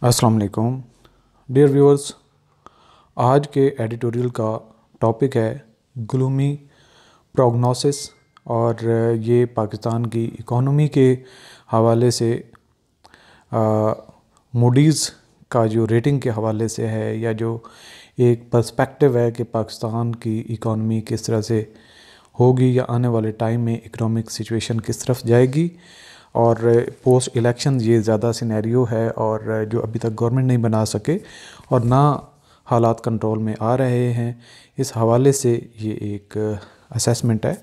अस्सलाम वालेकुम dear viewers. आज के एडिटोरियल का टॉपिक है ग्लूमी प्रोग्नोसिस और ये पाकिस्तान की इकोनॉमी के हवाले से मूडीज़ का जो रेटिंग के हवाले से है, या जो एक पर्सपेक्टिव है कि पाकिस्तान की इकोनॉमी किस तरह से होगी या आने वाले टाइम में इकोनॉमिक सिचुएशन किस तरफ जाएगी। और पोस्ट इलेक्शन ये ज़्यादा सिनेरियो है, और जो अभी तक गवर्नमेंट नहीं बना सके और ना हालात कंट्रोल में आ रहे हैं, इस हवाले से ये एक असेसमेंट है।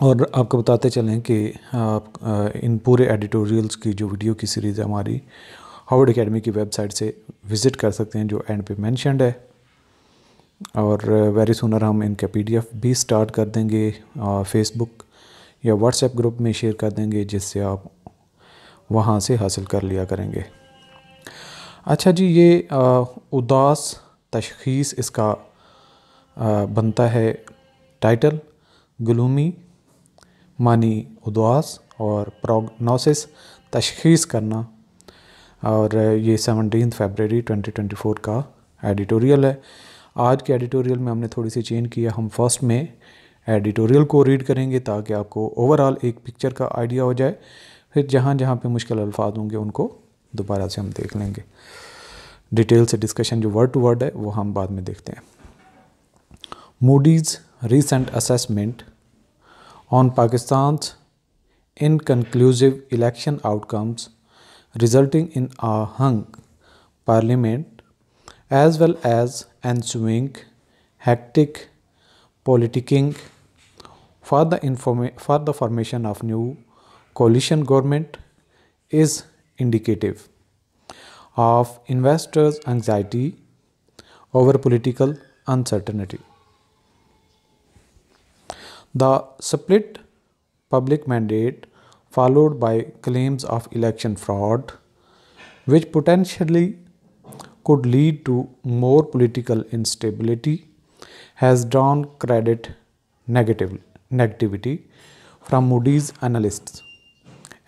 और आपको बताते चलें कि आप इन पूरे एडिटोरियल्स की जो वीडियो की सीरीज़ है हमारी हार्वर्ड एकेडमी की वेबसाइट से विज़िट कर सकते हैं, जो एंड पे मेंशन्ड है। और वेरी सूनर हम इनका पीडीएफ भी स्टार्ट कर देंगे, फेसबुक या व्हाट्सएप ग्रुप में शेयर कर देंगे, जिससे आप वहाँ से हासिल कर लिया करेंगे। अच्छा जी, ये उदास तशख़ीस इसका बनता है टाइटल। ग्लूमी मानी उदास और प्रोग्नोसिस तशख़ीस करना। और ये 17 फरवरी 2024 का एडिटोरियल है। आज के एडिटोरियल में हमने थोड़ी सी चेंज किया। हम फर्स्ट में एडिटोरियल को रीड करेंगे ताकि आपको ओवरऑल एक पिक्चर का आइडिया हो जाए। फिर जहाँ जहाँ पे मुश्किल अल्फाज होंगे उनको दोबारा से हम देख लेंगे। डिटेल से डिस्कशन जो वर्ड टू वर्ड है वो हम बाद में देखते हैं। Moody's recent assessment on Pakistan's inconclusive election outcomes resulting in a hung parliament as well as ensuing hectic politicking for the formation of new coalition government is indicative of investors' anxiety over political uncertainty. The split public mandate, followed by claims of election fraud, which potentially could lead to more political instability, has drawn credit negativity from Moody's analysts.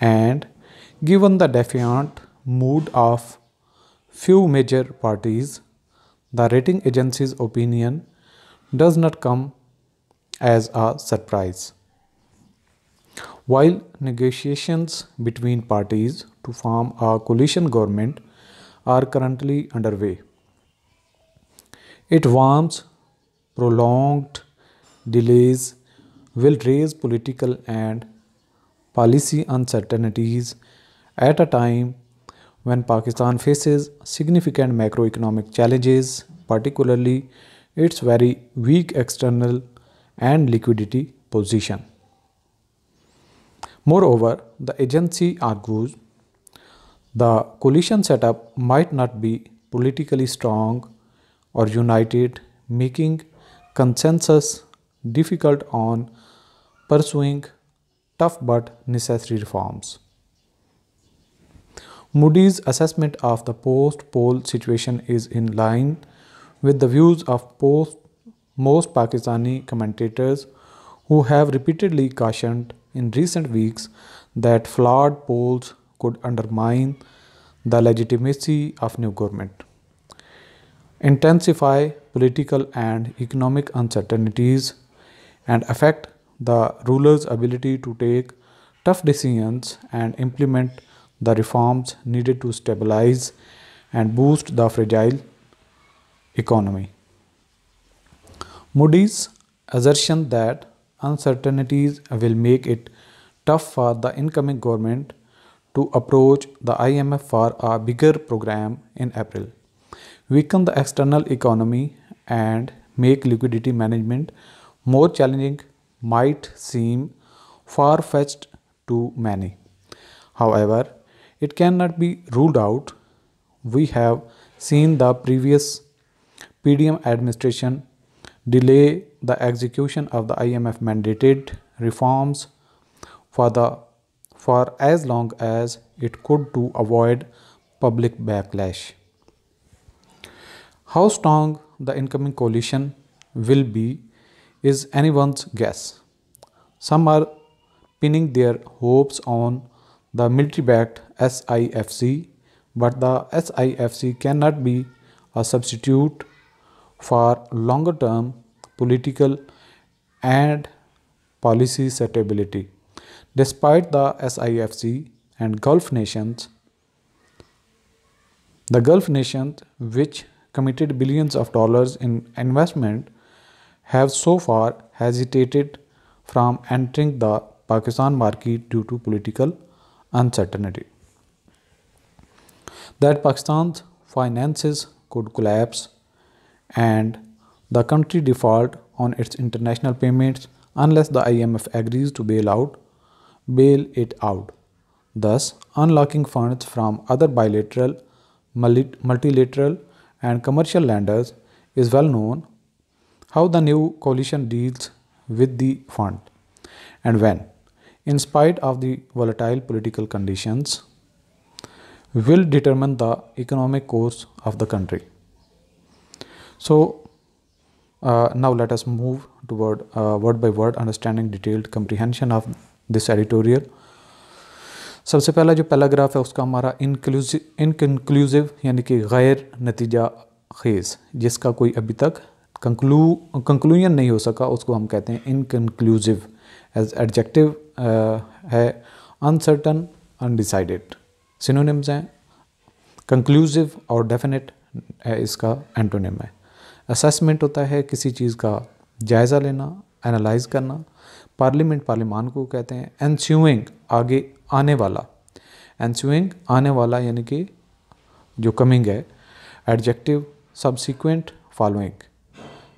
And given the defiant mood of few major parties, the rating agency's opinion does not come as a surprise. While negotiations between parties to form a coalition government are currently underway, it warns prolonged delays will raise political and policy uncertainties at a time when Pakistan faces significant macroeconomic challenges, particularly its very weak external and liquidity position. Moreover, the agency argues the coalition setup might not be politically strong or united, making consensus difficult on pursuing tough but necessary reforms. Moody's assessment of the post-poll situation is in line with the views of most Pakistani commentators who have repeatedly cautioned in recent weeks that flawed polls could undermine the legitimacy of new government, intensify political and economic uncertainties, and affect the ruler's ability to take tough decisions and implement the reforms needed to stabilize and boost the fragile economy. Moody's assertion that uncertainties will make it tough for the incoming government to approach the IMF for a bigger program in April, weaken the external economy, and make liquidity management more challenging might seem far-fetched to many. However, it cannot be ruled out. We have seen the previous PDM administration delay the execution of the IMF mandated reforms for as long as it could to avoid public backlash. How strong the incoming coalition will be is anyone's guess. Some are pinning their hopes on the military backed SIFC, but the SIFC cannot be a substitute for longer term political and policy stability. Despite the SIFC and Gulf nations, the Gulf nations, which committed billions of dollars in investment, have so far hesitated from entering the Pakistan market due to political uncertainty. That Pakistan's finances could collapse and the country default on its international payments unless the IMF agrees to bail it out, thus unlocking funds from other bilateral, multilateral and commercial lenders. Is well known how the new coalition deals with the fund and when, in spite of the volatile political conditions, will determine the economic course of the country. So now let us move toward word by word understanding detailed comprehension of this editorial. सबसे पहला जो paragraph है उसका हमारा inconclusive यानी कि गैर नतीजा खेज़, जिसका कोई अभी तक कंक्लूजन नहीं हो सका, उसको हम कहते हैं इनकन्क्लूसिव। एज एडजेक्टिव है अनसर्टन, अनडिसाइडेड। सिनोनिम्स हैं कंक्लूसिव और डेफिनेट है इसका एंटोनिम है। असेसमेंट होता है किसी चीज़ का जायज़ा लेना, एनालाइज करना। पार्लियामान को कहते हैं। एंस्यूइंग आगे आने वाला, एंस्यूइंग आने वाला यानी कि जो कमिंग है। Adjective subsequent, following.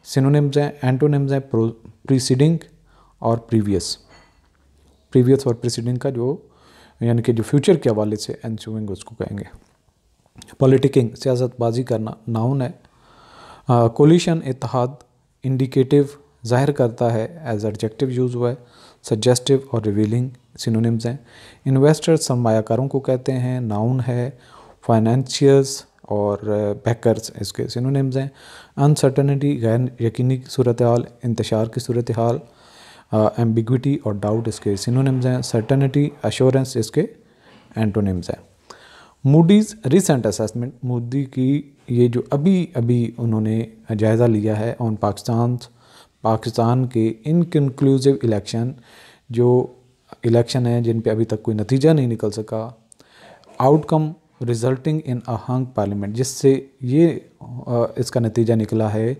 सिनोनिम्स हैं, एंटोनिम्स हैं प्रीसीडिंग और प्रीवियस और प्रीसीडिंग का जो यानी कि जो फ्यूचर के हवाले से एंस्यूइंग उसको कहेंगे। पॉलिटिकिंग सियासतबाजी करना, नाउन है। कोलिशन इत्तेहाद, इंडिकेटिव ज़ाहिर करता है, एज एडजेक्टिव यूज़ हुआ है। सजेस्टिव और रिवीलिंग सिनोनिम्स हैं। इन्वेस्टर्स सरमायाकारों को कहते हैं, नाउन है। फाइनेंशियर्स और बैकर्स इसके सिनोनिम्स हैं। अनसर्टनिटी गैर यकीनी सूरत हाल, इंतशार की सूरत हाल। एम्बिग्विटी और डाउट इसके सिनोनिम्स हैं। सर्टनिटी, अश्योरेंस इसके एंटोनिम्स हैं। मूडीज़ रिसेंट असेसमेंट, मूडी की ये जो अभी उन्होंने जायज़ा लिया है ऑन पाकिस्तान के इनकन्क्लूसिव इलेक्शन, जो इलेक्शन है जिन पे अभी तक कोई नतीजा नहीं निकल सका। Outcome resulting in a hung parliament, जिससे ये इसका नतीजा निकला है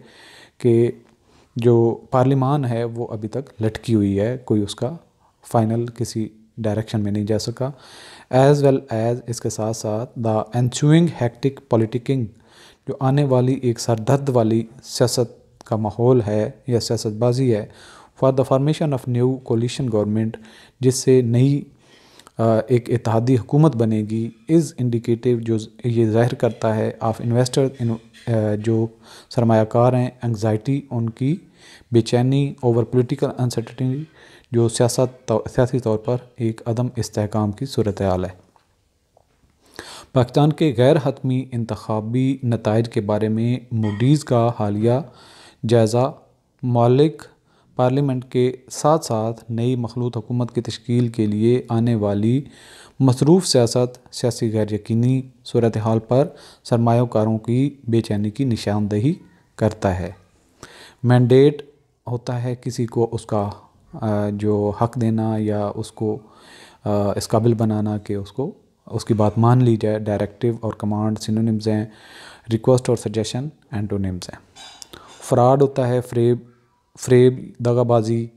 कि जो पार्लियामान है वो अभी तक लटकी हुई है, कोई उसका फाइनल किसी डायरेक्शन में नहीं जा सका। एज़ वेल एज़ इसके साथ साथ द एंस्यूइंग हेक्टिक पॉलिटिकिंग, जो आने वाली एक सरदर्द वाली सियासत का माहौल है या सियासतबाजी है। For the formation of new coalition government, जिससे नई एक इत्तेहादी हुकूमत बनेगी। इज़ इंडिकेटिव, जो ये ज़ाहिर करता है, ऑफ इन्वेस्टर जो सरमायाकार हैं, एंग्जाइटी उनकी बेचैनी, ओवर पोलिटिकल अनसर्टेनिटी, जो सियासी तौर पर एक अदम इस्तेहकाम की सूरत हाल है। पाकिस्तान के गैर हतमी इंतखाबी नताइज के बारे में मूडीज़ का हालिया जायज़ा, मौलिक पार्लियामेंट के साथ साथ नई मखलूत हुकूमत की तश्कील के लिए आने वाली मसरूफ़ सियासत, सियासी गैर यकीनी सूरत हाल पर सरमायाकारों की बेचैनी की निशानदेही करता है। मैंडेट होता है किसी को उसका जो हक देना या उसको इस काबिल बनाना कि उसकी बात मान ली जाए। डायरेक्टिव और कमांड सिनोनिम्स हैं। रिक्वेस्ट और सजेशन एंटोनिम्स हैं। फ्रॉड होता है फ्रेब दगाबाजी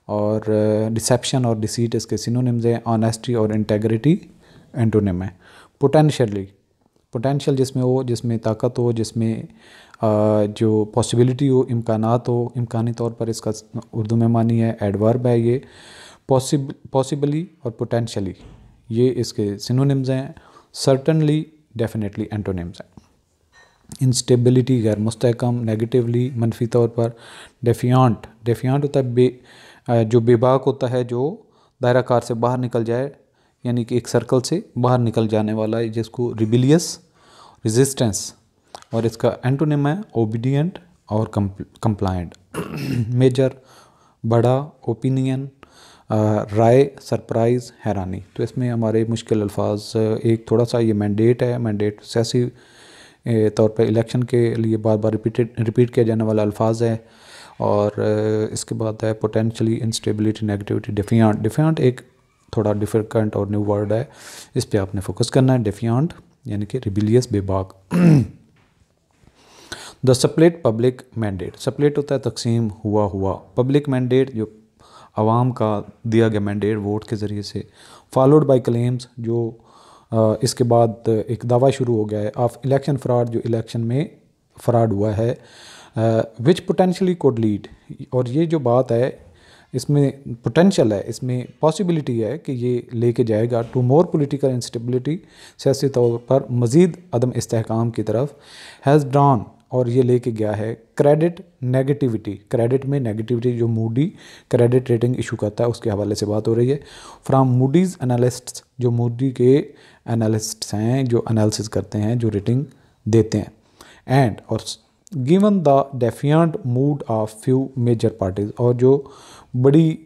और डिसेप्शन और डिसीट इसके सिनोनिम्स हैं। ऑनेस्टी और इंटेग्रिटी एंटोनिम है। पोटेंशियल जिसमें हो, जिसमें ताकत हो, जिसमें जो पॉसिबिलिटी हो, इम्कानात हो, इम्कानी तौर पर इसका उर्दू में मानी है। एडवर्ब है ये। पॉसिबली और पोटेंशली ये इसके सिनोनिम्स हैं। सर्टनली, डेफिनेटली एंटोनिम्स हैं। इंस्टेबिलिटी गैर मुस्तहकम, नेगेटिवली मनफी तौर पर। डेफियांट होता है जो बेबाक होता है, जो दायरा कार से बाहर निकल जाए, यानी कि एक सर्कल से बाहर निकल जाने वाला है, जिसको रिबिलियस, रेजिस्टेंस। और इसका एंटोनिम है ओबीडियंट और कंप्लायंट। मेजर बड़ा, ओपिनियन राय, सरप्राइज़, हैरानी। तो इसमें हमारे मुश्किल अल्फाज, एक थोड़ा सा ये मैंडेट है। मैंडेट सियासी तौर पर इलेक्शन के लिए बार बार रिपीट किया जाने वाला अल्फाज है। और इसके बाद है पोटेंशली इंस्टेबिलिटी, नेगेटिविटी, डिफियांट। डिफियांट एक थोड़ा डिफिकल्ट और न्यू वर्ड है, इस पे आपने फोकस करना है। डिफियांट यानी कि रिबिलियस, बेबाक। The split public mandate. Split होता है तकसीम हुआ। पब्लिक मैंडेट जो आवाम का दिया गया मैंडेट वोट के ज़रिए से। फॉलोड बाय क्लेम्स, जो इसके बाद एक दावा शुरू हो गया है ऑफ इलेक्शन फ्रॉड, जो इलेक्शन में फ्रॉड हुआ है। विच पोटेंशली कोड लीड, और ये जो बात है इसमें पोटेंशल है, इसमें पॉसिबिलिटी है कि ये लेके जाएगा टू मोर पॉलिटिकल इंस्टेबिलिटी, सियासी तौर पर मज़ीद अदम इस्तेहकाम की तरफ। हैज़ ड्रॉन, और ये लेके गया है क्रेडिट नेगेटिविटी। क्रेडिट में नेगेटिविटी, जो मूडी क्रेडिट रेटिंग इशू करता है उसके हवाले से बात हो रही है। फ्राम मूडीज़ एनालिस्ट्स, जो मूडी के एनालिस्ट्स हैं जो एनालिसिस करते हैं, जो रेटिंग देते हैं। एंड और given the defiant mood of few major parties, और जो बड़ी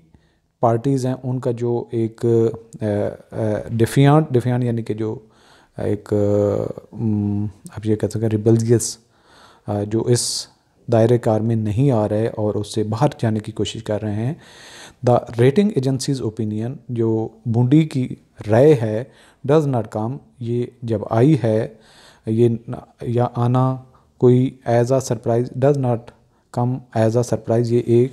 पार्टीज़ हैं उनका जो एक डिफिएंट यानी कि जो एक आप ये कह सकते हैं रिबेलियस, जो इस दायरे कार में नहीं आ रहे और उससे बाहर जाने की कोशिश कर रहे हैं। द रेटिंग एजेंसीज ओपिनियन, जो बूंदी की राय है, डज नॉट कम, ये जब आई है ये या आना कोई as a surprise, does not come as a surprise, ये एक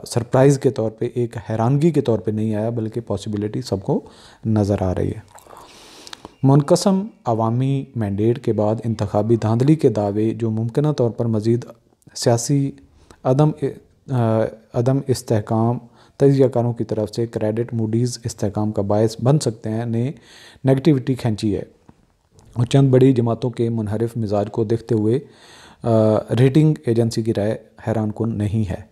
सरप्राइज़ के तौर पे, एक हैरानगी के तौर पे नहीं आया, बल्कि पॉसिबिलिटी सबको नज़र आ रही है। मुनक़सम अवामी मैंडेट के बाद इंतखाबी धांधली के दावे, जो मुमकिन तौर पर मज़ीद सियासी अदम इस्तेहकाम तजियाकारों की तरफ से क्रेडिट मूडीज़ इस्तेहकाम का बायस बन सकते हैं, ने नेगेटिविटी खींची है। और चंद बड़ी जमातों के मुनहरिफ मिजाज को देखते हुए रेटिंग एजेंसी की राय हैरान कुन नहीं है।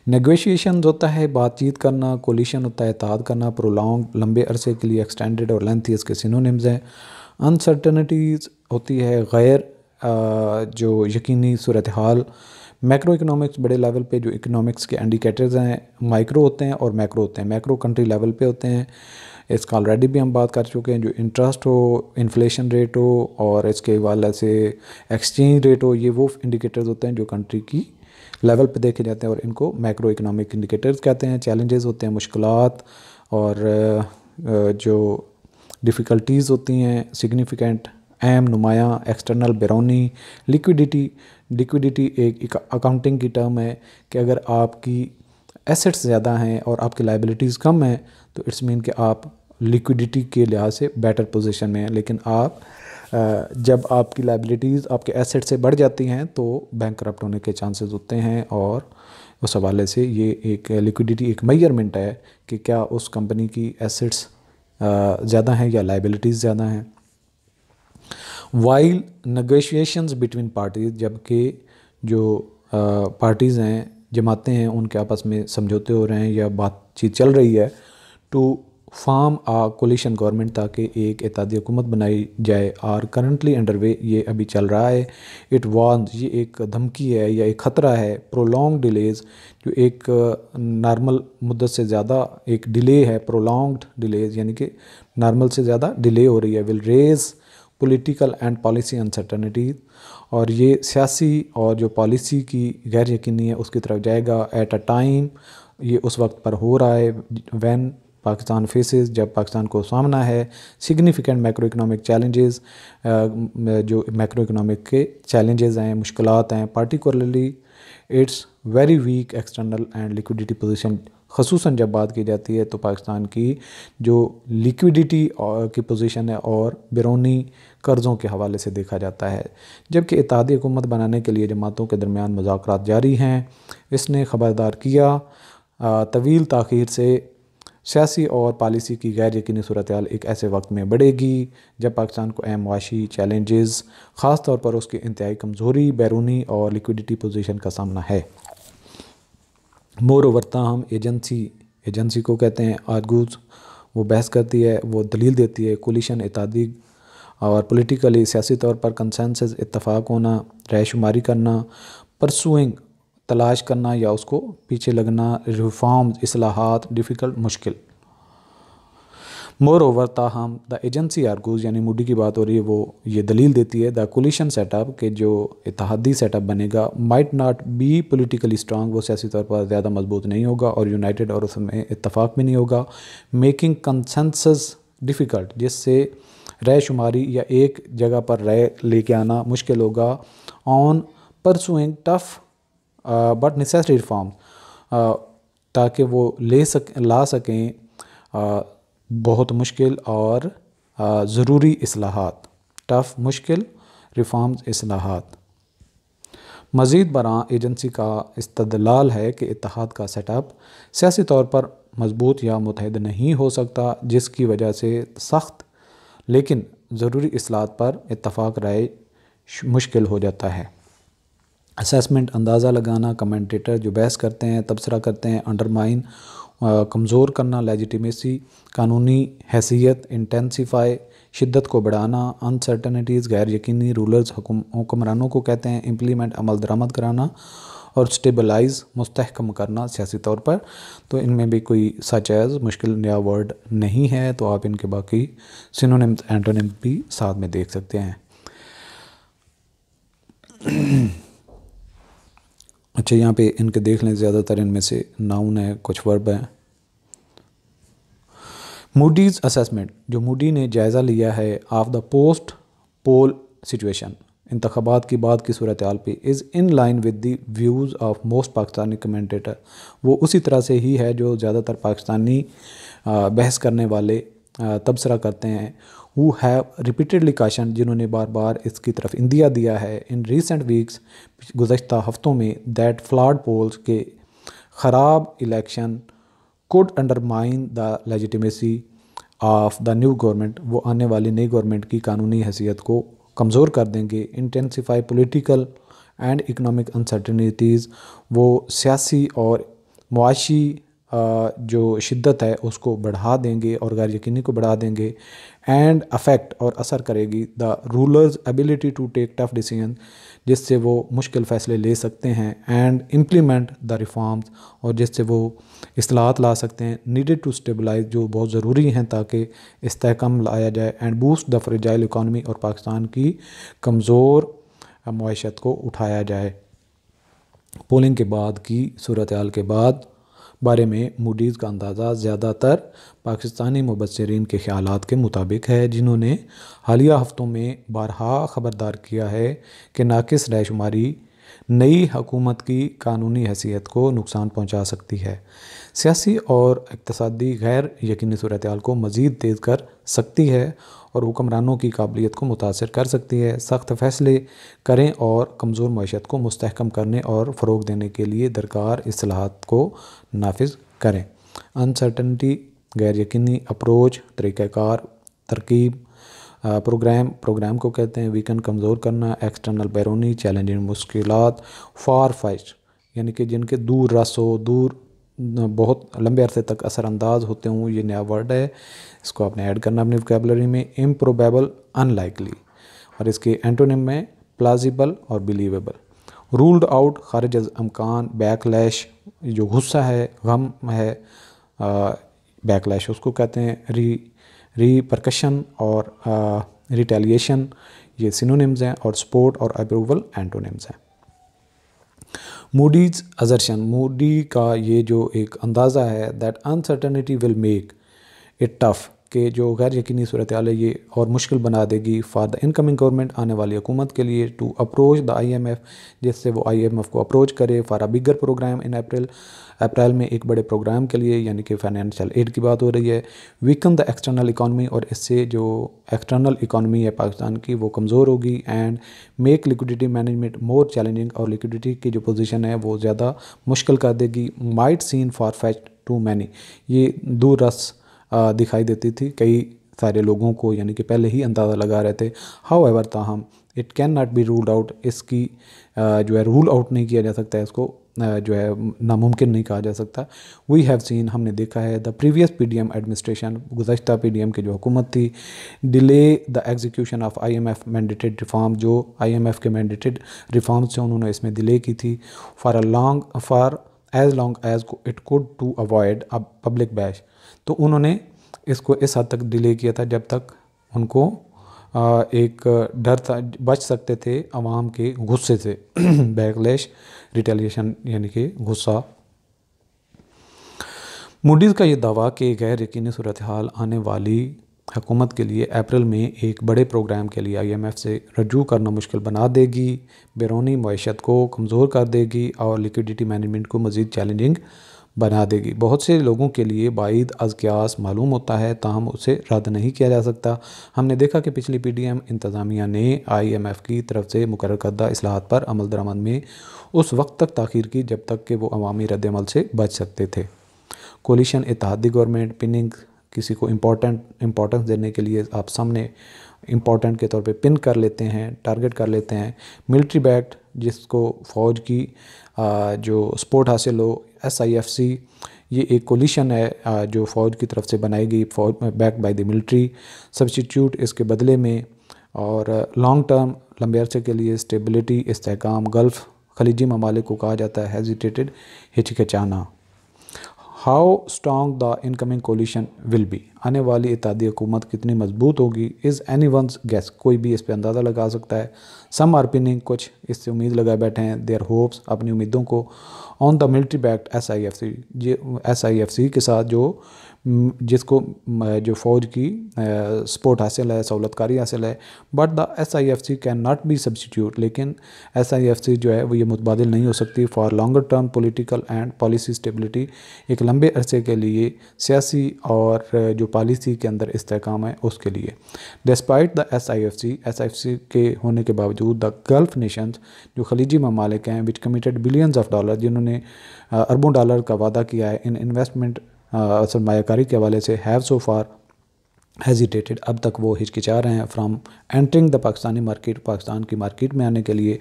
नेगोशिएशन होता है बातचीत करना, कोलिशन होता है इत्तेहाद करना, प्रोलॉन्ग लंबे अरसे के लिए, एक्सटेंडेड और लेंथी इसके सिनोनिम्स हैं। अनसर्टनिटीज़ होती है गैर जो यकीनी सूरत हाल। मैक्रो इकनॉमिक्स बड़े लेवल पे जो इकनॉमिक्स के इंडिकेटर्स हैं माइक्रो होते हैं और मैक्रो होते हैं। मैक्रो कंट्री लेवल पे होते हैं, इसका ऑलरेडी भी हम बात कर चुके हैं। जो इंटरेस्ट हो, इन्फ्लेशन रेट हो और इसके हवाले से एक्सचेंज रेट हो, ये वो इंडिकेटर्स होते हैं जो कंट्री की लेवल पे देखे जाते हैं और इनको मैक्रो इकनॉमिक इंडिकेटर्स कहते हैं। चैलेंजेस होते हैं मुश्किलात और जो डिफ़िकल्टीज़ होती हैं सिग्निफिकेंट, अहम, नुमायाँ, एक्सटर्नल, बैरूनी। लिक्विडिटी एक अकाउंटिंग की टर्म है कि अगर आपकी एसेट्स ज़्यादा हैं और आपकी लाइबिलिटीज़ कम हैं तो इट्स मीन कि आप लिक्विडिटी के लिहाज से बेटर पोजीशन में हैं। लेकिन आप जब आपकी लाइबिलिटीज़ आपके एसेट से बढ़ जाती हैं तो बैंक करप्ट होने के चांसेस होते हैं। और उस हवाले से ये एक लिक्विडिटी एक मेजरमेंट है कि क्या उस कंपनी की एसेट्स ज़्यादा हैं या लाइबिलिटीज़ ज़्यादा हैं। वाइल नेगोशिएशंस बिटवीन पार्टीज़, जबकि जो पार्टीज़ हैं, जमातें हैं, उनके आपस में समझौते हो रहे हैं या बातचीत चल रही है to form a coalition government, ताकि एक इत्तेहादी हुकूमत बनाई जाए। और करंटली अंडरवे, ये अभी चल रहा है। इट वार्न्स, ये एक धमकी है या एक ख़तरा है। प्रोलॉन्ग डिलेज़, जो एक नॉर्मल मुद्दत से ज़्यादा एक डिले है, प्रोलॉन्ग्ड डिलेज़ यानी कि नॉर्मल से ज़्यादा डिले हो रही है। Will raise political and policy uncertainty, और ये सियासी और जो पॉलिसी की गैर यकीनी है उसकी तरफ जाएगा। एट अ टाइम, ये उस वक्त पर हो रहा है व्हेन पाकिस्तान फेसेस, जब पाकिस्तान को सामना है सिग्निफिकेंट मैक्रो इकनॉमिक चैलेंजेस, जो मैक्रो इकनॉमिक के चैलेंजेस हैं, मुश्किलात हैं। Particularly it's very weak external and liquidity position, ख़ुसूसन जब बात की जाती है तो पाकिस्तान की जो लिक्विडिटी की पोजीशन है और बैरूनी कर्ज़ों के हवाले से देखा जाता है। जबकि इत्तेहादी हुकूमत बनाने के लिए जमातों के दरमियान मुज़ाकरात जारी हैं। इसने ख़बरदार किया तवील ताख़ीर से सियासी और पॉलिसी की गैर यकीनी सूरत हाल एक ऐसे वक्त में बढ़ेगी जब पाकिस्तान को अहम मुआशी चैलेंजेस, ख़ास तौर पर उसकी इंतहाई कमज़ोरी, बैरूनी और लिक्विडिटी पोजीशन का सामना है। मोर ओवर, ताहम एजेंसी को कहते हैं आर्गूज, वो बहस करती है, वो दलील देती है। कोलिशन इत्तेहादी और पॉलिटिकली सियासी तौर पर कंसेंसस इत्तफाक होना, रायशुमारी करना। परसुइंग तलाश करना या उसको पीछे लगना, रिफॉर्म्स इस्लाहात डिफ़िकल्ट मुश्किल। मोर ओवर ताहम द एजेंसी आर्गूज, यानी मूडी की बात हो रही है, वो ये दलील देती है द कोलिशन सेटअप के जो इत्तेहादी सेटअप बनेगा might not be politically strong, वो सियासी तौर पर ज़्यादा मजबूत नहीं होगा और यूनाइटेड और उसमें इत्तफाक भी नहीं होगा। मेकिंग कंसेंसस डिफ़िकल्ट, जिससे राय शुमारी या एक जगह पर राय लेके आना मुश्किल होगा। On pursuing tough but necessary reform, ताकि वो ला सकें बहुत मुश्किल और ज़रूरी इस्लाहात। टफ मुश्किल, रिफॉर्म्स इस्लाहात। मज़ीद बरां एजेंसी का इस्तदलाल है कि इत्तेहाद का सेटअप सियासी तौर पर मजबूत या मुतहद नहीं हो सकता, जिसकी वजह से सख्त लेकिन ज़रूरी इस्लाहात पर इत्तफाक राय मुश्किल हो जाता है। असेसमेंट, अंदाज़ा लगाना, कमेंटेटर जो बहस करते हैं, तबसरा करते हैं, अंडरमाइन कमज़ोर करना, लेजिटिमेसी कानूनी हैसियत, इंटेंसीफाई शिद्दत को बढ़ाना, अनसर्टनिटीज़ गैर यकीनी, रूलर्स हुक्मरानों को कहते हैं, इम्प्लीमेंट अमल दरामद कराना, और स्टेबलाइज मुस्तहकम करना सियासी तौर पर। तो इनमें भी कोई सच एज़ मुश्किल नया वर्ड नहीं है, तो आप इनके बाकी सिनोनिम्स एंटोनिम्स भी साथ में देख सकते हैं। अच्छा, यहाँ पे इनके देख लें, ज़्यादातर इनमें से नाउन है, कुछ वर्ब हैं। मूडीज़ असेसमेंट, जो मूडी ने जायज़ा लिया है of the post poll situation, इंतखाबात की बाद की सूरत हाल पे, is in line with the views of most Pakistani commentator, वो उसी तरह से ही है जो ज़्यादातर पाकिस्तानी बहस करने वाले तबसरा करते हैं। हु हैव रिपीटेडली काशन, जिन्होंने बार बार इसकी तरफ इंदिया दिया है इन रीसेंट वीक्स, गुज़श्ता हफ्तों में, दैट फ्लॉड पोल्स के ख़राब election could undermine the legitimacy of the new government, वो आने वाली नई गवर्नमेंट की कानूनी हैसियत को कमज़ोर कर देंगे। Intensify political and economic uncertainties, वो सियासी और मुआशी जो शिद्दत है उसको बढ़ा देंगे और गैर यकीनी को बढ़ा देंगे। एंड अफेक्ट, और असर करेगी the rulers ability to take tough decision, जिससे वो मुश्किल फ़ैसले ले सकते हैं। एंड इम्प्लीमेंट द रिफॉर्म्स, और जिससे वो इस्लाहात ला सकते हैं। नीडेड टू स्टेबलाइज, जो बहुत ज़रूरी हैं ताकि इस्तेहकाम लाया जाए। And boost the fragile economy, और पाकिस्तान की कमज़ोर मईशत को उठाया जाए। पोलिंग के बाद की सूरत हाल के बाद बारे में मूडीज़ का अंदाज़ा ज़्यादातर पाकिस्तानी मुबस्सिरीन के ख़यालात के मुताबिक है, जिन्होंने हालिया हफ्तों में बारहा ख़बरदार किया है कि नाकिस रायशुमारी नई हुकूमत की कानूनी हैसियत को नुकसान पहुंचा सकती है, सियासी और इक़्तिसादी गैर यकीनी सूरत हाल को मज़ीद तेज़ कर सकती है और हुक्मरानों की काबिलियत को मुतासर कर सकती है। सख्त फ़ैसले करें और कमज़ोर मईशत को मुस्तहकम करने और फ़रोग़ देने के लिए दरकार इस्लाहात को नाफिज करें। अनसर्टनिटी, गैर यकीनी, अप्रोच, तरीक़ाकार, तरकीब, प्रोग्राम को कहते हैं। वीकन, कमज़ोर करना। एक्सटर्नल, बैरूनी, चैलेंजिंग, मुश्किलात। फार फाइट, यानी कि जिनके दूर रस हो, दूर बहुत लंबे अरसे तक असरानंदाज होते हों, ये नया वर्ड है, इसको आपने ऐड करना अपनी वोकैबुलरी में। इम्प्रोबेबल, अनलाइकली, और इसके एंटोनिम में प्लाजिबल और बिलीवेबल। रूल्ड आउट, खारिज अमकान। बैकलैश, जो गुस्सा है, गम है, बैकलैश उसको कहते हैं। रिपरकशन और रिटेलिएशन, ये सिनोनिम्स हैं, और सपोर्ट और अप्रूवल एंटोनिम्स हैं। मूडीज़ अजर्शन, मूडी का ये जो एक अंदाज़ा है, that uncertainty will make it tough, कि जो गैर यकीनी सूरत हाल है ये और मुश्किल बना देगी फॉर द इनकमिंग गवर्नमेंट, आने वाली हुकूमत के लिए। टू अप्रोच द IMF, जिससे वो IMF को अप्रोच करे। फॉर अ बिगर प्रोग्राम इन अप्रैल में एक बड़े प्रोग्राम के लिए, यानी कि फाइनेंशियल एड की बात हो रही है। वीकन द एक्सटर्नल इकानमी, और इससे जो एक्सटर्नल इकानमी है पाकिस्तान की वो कमज़ोर होगी। And make liquidity management more challenging, और लिक्विडिटी की जो पोजीशन है वो ज़्यादा मुश्किल कर देगी। Might seem far fetched to many, ये दूर रस दिखाई देती थी कई सारे लोगों को, यानी कि पहले ही अंदाज़ा लगा रहे थे। हाउ एवर, ताहम, it can not be ruled out, इसकी जो है रूल आउट नहीं किया जा सकता है इसको, जो है नामुमकिन नहीं कहा जा सकता। वी हैव सीन, हमने देखा है, द प्रीवियस पीडीएम एडमिनिस्ट्रेशन, गुज़श्ता पीडीएम की जो हुकूमत थी, delay the execution of IMF mandated reform, जो आईएमएफ के मैंडेटेड रिफॉर्म्स थे उन्होंने इसमें डिले की थी, for as long as it could to avoid a public bash. तो उन्होंने इसको इस हद तक डिले किया था जब तक उनको एक डर था, बच सकते थे अवाम के गुस्से से बैकलैश, रिटेलिएशन यानी कि गुस्सा। मूडीज़ का ये दावा कि गैर यकीनी सूरत हाल आने वाली हुकूमत के लिए अप्रैल में एक बड़े प्रोग्राम के लिए आईएमएफ से रजू करना मुश्किल बना देगी, बैरूनी मईशत को कमज़ोर कर देगी और लिक्विडिटी मैनेजमेंट को मज़ीद चैलेंजिंग बना देगी। बहुत से लोगों के लिए बाइद अज़ क़यास मालूम होता है, ताहम उसे रद्द नहीं किया जा सकता। हमने देखा कि पिछली पीडीएम इंतज़ामिया ने आईएमएफ की तरफ से मुकर्रर करदा इस्लाहात पर अमल दरामद में उस वक्त तक ताख़ीर की जब तक कि वो अवामी रद्द-ए-अमल से बच सकते थे। कोलिशन इत्तेहादी गवर्नमेंट पिनिंग, किसी को इम्पोर्टेंस देने के लिए आप सामने इम्पोर्टेंट के तौर पे पिन कर लेते हैं, टारगेट कर लेते हैं। मिलिट्री बैक्ड, जिसको फ़ौज की जो सपोर्ट हासिल हो, SIFC, ये एक कोलिशन है जो फ़ौज की तरफ से बनाई गई, फ़ौज backed by the military. Substitute इसके बदले में, और लॉन्ग टर्म, लंबे अरसे के लिए स्टेबिलिटी, इस्तेहकाम, गल्फ़ खलीजी ममालिक को कहा जाता है हेजिटेटेड, हिचकिचाना। How strong the incoming coalition will be, आने वाली इत्तेहादी हुकूमत कितनी मजबूत होगी, इज़ एनी वंस गैस, कोई भी इस पर अंदाज़ा लगा सकता है। सम आर पिनिंग, कुछ इससे उम्मीद लगाए बैठे हैं, देयर होप्स, अपनी उम्मीदों को, on the military backed SIFC, SIFC के साथ जिसको जो फ़ौज की सपोर्ट हासिल है, सहूलतकारी हासिल है। But the SIFC can not B substitute, लेकिन SIFC जो है वो ये मुतबादिल नहीं हो सकती for longer term political and policy stability, एक लंबे अरसे के लिए सियासी और जो पॉलिसी के अंदर इस्तेहकाम है उसके लिए। डिस्पाइट द SIFC के होने के बावजूद, द गल्फ़ नेशंस, जो खलीजी ममालिक हैं, विच कमिटेड बिलियंस ऑफ डॉलर, जिन्होंने अरबों डॉलर का वादा किया है इन इन्वेस्टमेंट, सरमायाकारी के हवाले से, हैव सो फार हेजिटेटेड, अब तक वो हिचकिचा रहे हैं from entering the Pakistani market, Pakistan की मार्केट में आने के लिए,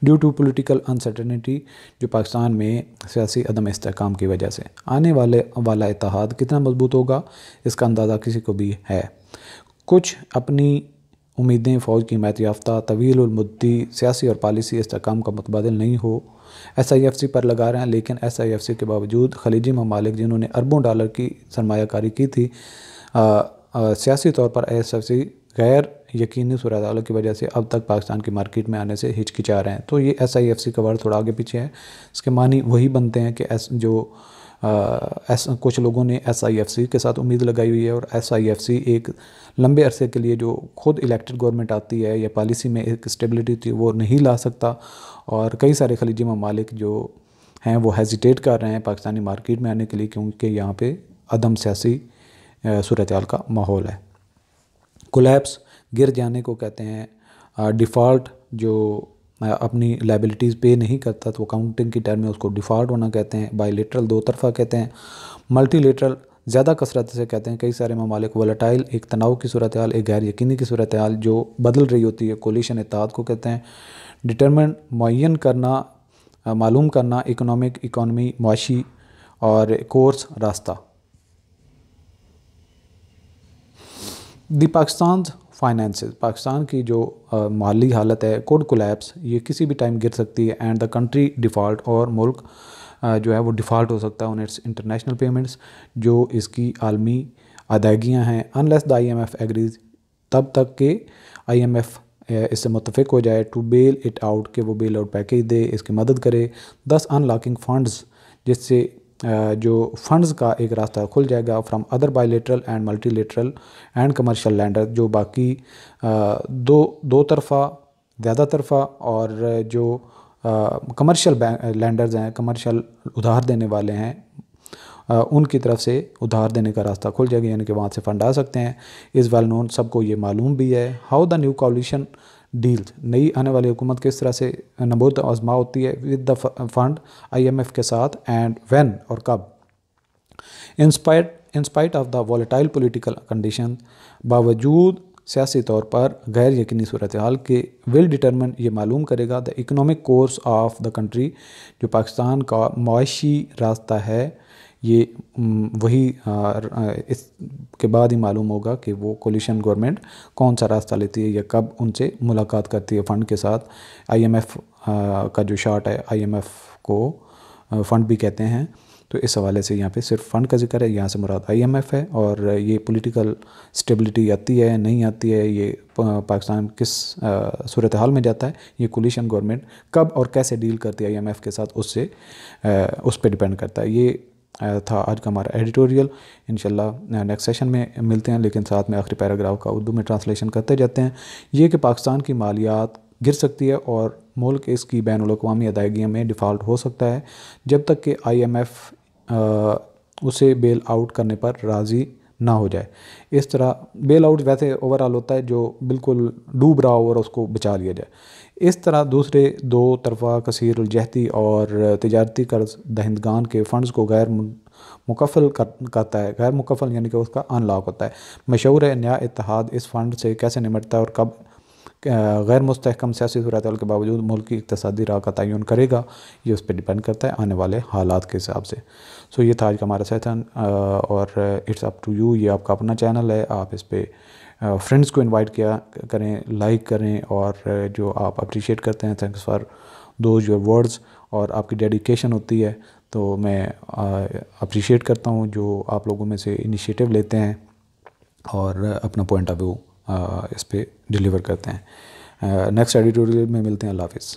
ड्यू टू पॉलिटिकल अनसर्टेनिटी, जो पाकिस्तान में सियासी अदम इस्तेहकाम की वजह से। आने वाला इत्तेहाद कितना मजबूत होगा इसका अंदाज़ा किसी को भी है। कुछ अपनी उम्मीदें फ़ौज की हिमायत याफ्ता, तवील उल मुद्दी सियासी और पॉलिसी इस्तेहकाम का मुतबादिल नहीं हो SIFC पर लगा रहे हैं, लेकिन SIFC के बावजूद खलीजी ममालिक जिन्होंने अरबों डॉलर की सरमायाकारी की थी, सियासी तौर पर SIFC गैर यकीनी सूरत हाल की वजह से अब तक पाकिस्तान की मार्केट में आने से हिचकिचा रहे हैं। तो ये SIFC का वर्ड थोड़ा आगे पीछे है, इसके मानी वही बनते हैं कि कुछ लोगों ने SIFC के साथ उम्मीद लगाई हुई है, और SIFC एक लंबे अरसे के लिए जो खुद इलेक्टेड गवर्नमेंट आती है या पॉलिसी में एक स्टेबिलिटी थी वो नहीं ला सकता, और कई सारे खलीजी ममालिक जो हैं वो हेजिटेट कर रहे हैं पाकिस्तानी मार्केट में आने के लिए, क्योंकि यहाँ पे अदम सियासी सूरत हाल का माहौल है। कोलैप्स, गिर जाने को कहते हैं। डिफ़ॉल्ट, जो अपनी लाइबिलिटीज़ पे नहीं करता तो अकाउंटिंग की टर्म में उसको डिफ़ॉल्ट होना कहते हैं। बाईलेटरल, दो तरफ़ा कहते हैं। मल्टीलेटरल, ज़्यादा कसरत से कहते हैं। कई सारे ममालिक, वोलेटाइल, एक तनाव की सूरत हाल, एक गैर यकीनी की सूरत हाल जो बदल रही होती है, कोलिशन इत्तेहाद को कहते हैं। डिटरमिन, मुअय्यन करना, मालूम करना, इकॉनमी मुआशी, और कोर्स, रास्ता। दी पाकिस्तान फाइनेंसेस, पाकिस्तान की जो माली हालत है, कोड कोलैप्स, ये किसी भी टाइम गिर सकती है। एंड द कंट्री डिफ़ॉल्ट, और मुल्क जो है वो डिफ़ॉल्ट हो सकता है ऑन इट्स इंटरनेशनल पेमेंट्स, जो इसकी आलमी अदायगियाँ हैं। अनलेस द IMF एग्रीज, तब तक के IMF इससे मुतफ़िक हो जाए, टू बेल इट आउट, के वो बेल आउट पैकेज दे, इसकी मदद करे। 10 अनलॉकिंग फ़ंड्स, जिससे जो फंड्स का एक रास्ता खुल जाएगा from other bilateral and multilateral and commercial lander, जो बाकी दो तरफ़ा, ज़्यादा तरफ़ा और जो कमर्शियल लैंडर्स हैं, कमर्शियल उधार देने वाले हैं, उनकी तरफ से उधार देने का रास्ता खुल जाएगा, यानी कि वहाँ से फ़ंड आ सकते हैं। इज़ वेल नोन, सबको ये मालूम भी है। How the new coalition deals, नई आने वाली हुकूमत किस तरह से नबूत आजमा होती है विद द फंड IMF के साथ, एंड व्हेन, और कब। In spite of the volatile political condition, बावजूद सियासी तौर पर गैर यकीनी सूरत हाल के विल डिटरमिन ये मालूम करेगा the economic course of the country. जो पाकिस्तान का मुआशी रास्ता है ये वही इसके बाद ही मालूम होगा कि वो कोलिशन गवर्नमेंट कौन सा रास्ता लेती है या कब उनसे मुलाकात करती है फ़ंड के साथ। IMF का जो शार्ट है, IMF को फ़ंड भी कहते हैं, तो इस हवाले से यहाँ पे सिर्फ फ़ंड का जिक्र है, यहाँ से मुराद IMF है। और ये पॉलिटिकल स्टेबिलिटी आती है नहीं आती है, ये पाकिस्तान किस सूरत हाल में जाता है, ये कोलिशन गवर्नमेंट कब और कैसे डील करती है IMF के साथ, उससे उस पर डिपेंड करता है। ये था आज का हमारा एडिटोरियल। इंशाल्लाह नेक्स्ट सेशन में मिलते हैं, लेकिन साथ में आखिरी पैराग्राफ का उर्दू में ट्रांसलेशन करते जाते हैं। ये कि पाकिस्तान की मालियात गिर सकती है और मुल्क इसकी बैनुल-अक़वामी अदायगियों में डिफ़ॉल्ट हो सकता है जब तक कि IMF उसे बेल आउट करने पर राज़ी ना हो जाए। इस तरह बेल आउट वैसे ओवरऑल होता है जो बिल्कुल डूब रहा हो और उसको बचा लिया जाए। इस तरह दूसरे दो तरफ़ा कसीरुल-जहती और तिजारती कर्ज दहिंदगान के फ़ंड्स को गैर मुकफ़ल करता है। गैर मुकफ़ल यानी कि उसका अनलॉक होता है। मशहूर है नया इत्तेहाद इस फ़ंड से कैसे निपटता है और कब गैर मुस्तहकम सियासी सूरत हाल के बावजूद मुल्क की इक़्तिसादी राह का तयन करेगा, ये उस पर डिपेंड करता है आने वाले हालात के हिसाब से। सो ये था आज का हमारा सेशन और इट्स अप टू यू। ये आपका अपना चैनल है, आप इस पर फ्रेंड्स को इनवाइट किया करें, लाइक करें, और जो आप अप्रिशिएट करते हैं, thanks for those your words, और आपकी डेडिकेशन होती है तो मैं अप्रिशिएट करता हूँ जो आप लोगों में से इनिशिएटिव लेते हैं और अपना पॉइंट ऑफ व्यू इस पर डिलीवर करते हैं। नेक्स्ट एडिटोरियल में मिलते हैं। अल्लाह हाफ़िज़।